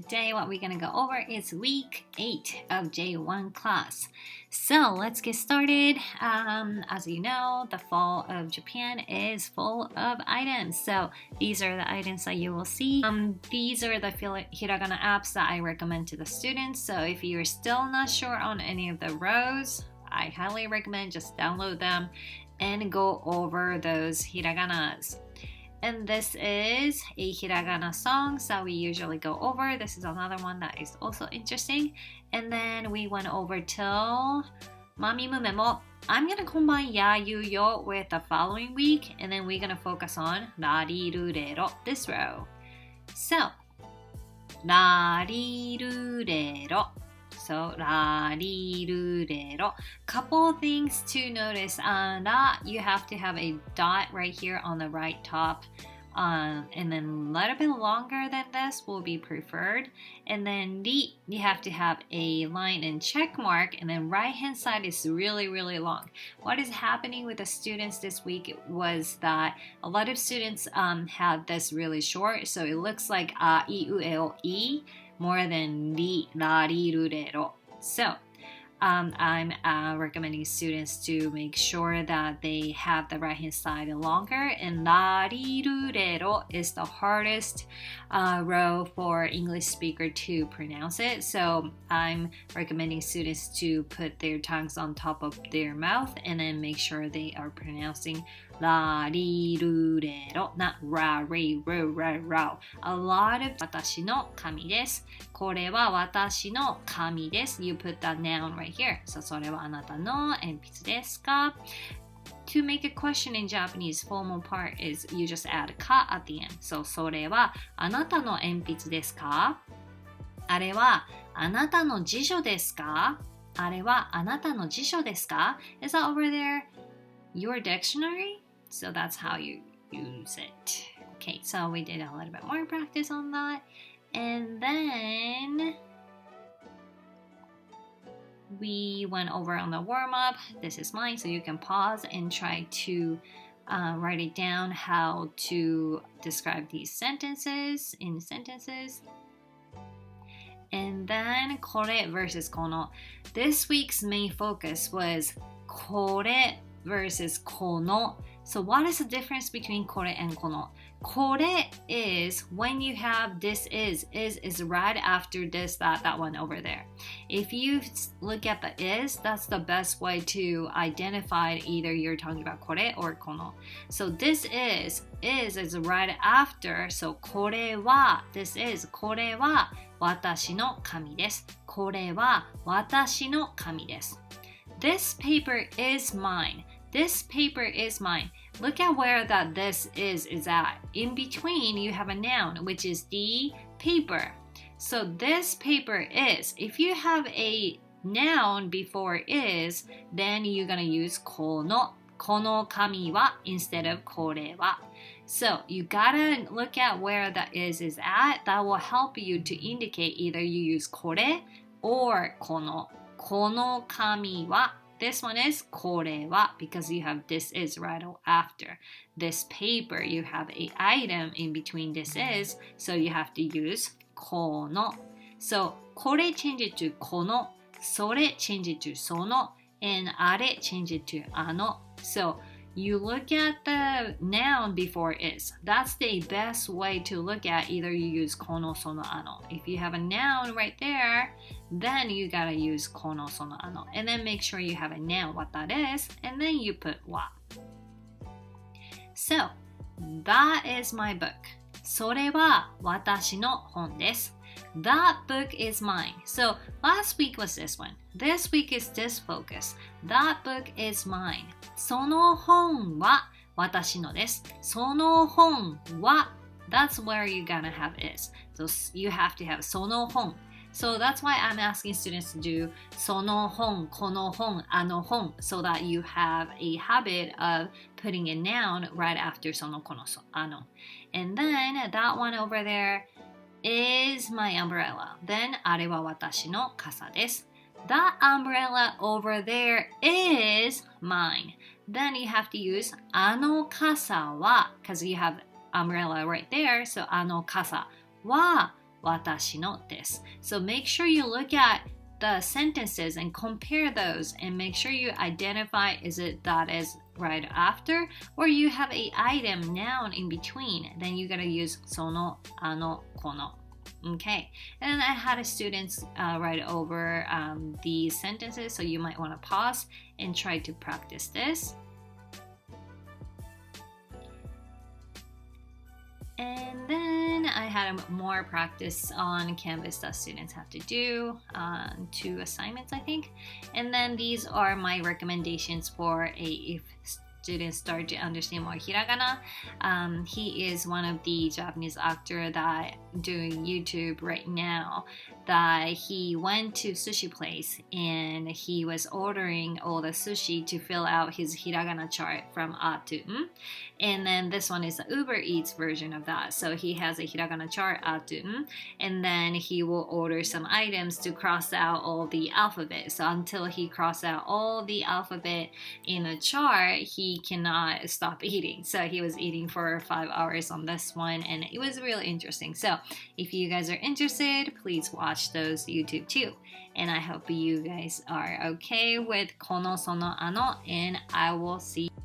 Today what we're going to go over is week 8 of J1 class. So let's get started. As you know, the fall of Japan is full of items. So these are the items that you will see. These are the Hiragana apps that I recommend to the students. So if you're still not sure on any of the rows, I highly recommend just download them and go over those hiraganas. And this is a hiragana song that we usually go over. This is another one that is also interesting. And then we went over till Mami Mume mo. I'm going to combine ya, you, yo with the following week. And then we're going to focus on rarirurero, this row. So, rarirurero. So, rarirurero. Couple things to notice. Ra, you have to have a dot right here on the right top. And then a little bit longer than this will be preferred. And then ri, you have to have a line and check mark. And then right hand side is really, really long. What is happening with the students this week was that a lot of students have this really short. So it looks like a, I, U, E, O, E. More than ri, rarirurero. So, I'm recommending students to make sure that they have the right hand side longer, and rarirurero is the hardest row for English speaker to pronounce it. So I'm recommending students to put their tongues on top of their mouth and then make sure they are pronouncing rarirurero, not ra-ri-ru-ra-ra. A lot of 私の髪です。これは私の髪です。You put that noun right here. So それはあなたの鉛筆ですか? To make a question in Japanese, formal part is you just add か at the end. So それはあなたの鉛筆ですか? あれはあなたの辞書ですか? あれはあなたの辞書ですか? Is that over there your dictionary? So that's how you use it. Okay, so we did a little bit more practice on that. And then we went over on the warm-up. This is mine, so you can pause and try to write it down how to describe these sentences in sentences. And then これ versus この. This week's main focus was これ versus この. So what is the difference between これ and この? これ is when you have this is right after this, that one over there. If you look at the is, that's the best way to identify either you're talking about これ or この. So this is right after. So これは this is これは私の紙です。これは私の紙です。This paper is mine. This paper is mine. Look at where that this is at. In between, you have a noun, which is the paper. So this paper is. If you have a noun before is, then you're going to use この。この紙は instead of これは. So you gotta look at where that is at. That will help you to indicate either you use これ or この。この紙は. This one is これは because you have this is right after. This paper, you have an item in between this is, so you have to use この. So これ change it to この, それ change it to その, and あれ change it to あの. So you look at the noun before is. That's the best way to look at either you use この、その、あの. If you have a noun right there, then you gotta use この、その、あの. And then make sure you have a noun, what that is, and then you put は. So, that is my book. それは私の本です. That book is mine. So, last week was this one. This week is this focus. That book is mine. その本は私のです. その本は That's where you're gonna have is. So you have to have その本. So that's why I'm asking students to do その本, この本, あの本 so that you have a habit of putting a noun right after その、この、あの. And then that one over there is my umbrella. Then あれは私の傘です. That umbrella over there is mine. Then you have to use あの傘は because you have umbrella right there. So あの傘は watashi no desu. So make sure you look at the sentences and compare those and make sure you identify is it that is right after or you have a item noun in between. Then you gotta use sono, ano, kono. Okay, and I had students write over these sentences, so you might want to pause and try to practice this. And then I had more practice on Canvas that students have to do, 2 assignments I think. And then these are my recommendations for if students start to understand more hiragana. He is one of the Japanese actor that doing YouTube right now, that he went to sushi place and he was ordering all the sushi to fill out his hiragana chart from A to M. And then this one is the Uber Eats version of that. So he has a hiragana chart A to M, and then he will order some items to cross out all the alphabet. So until he crosses out all the alphabet in a chart, he cannot stop eating. So he was eating for 5 hours on this one, and it was really interesting. So if you guys are interested, please watch those YouTube too. And I hope you guys are okay with kono, sono, ano, and I will see you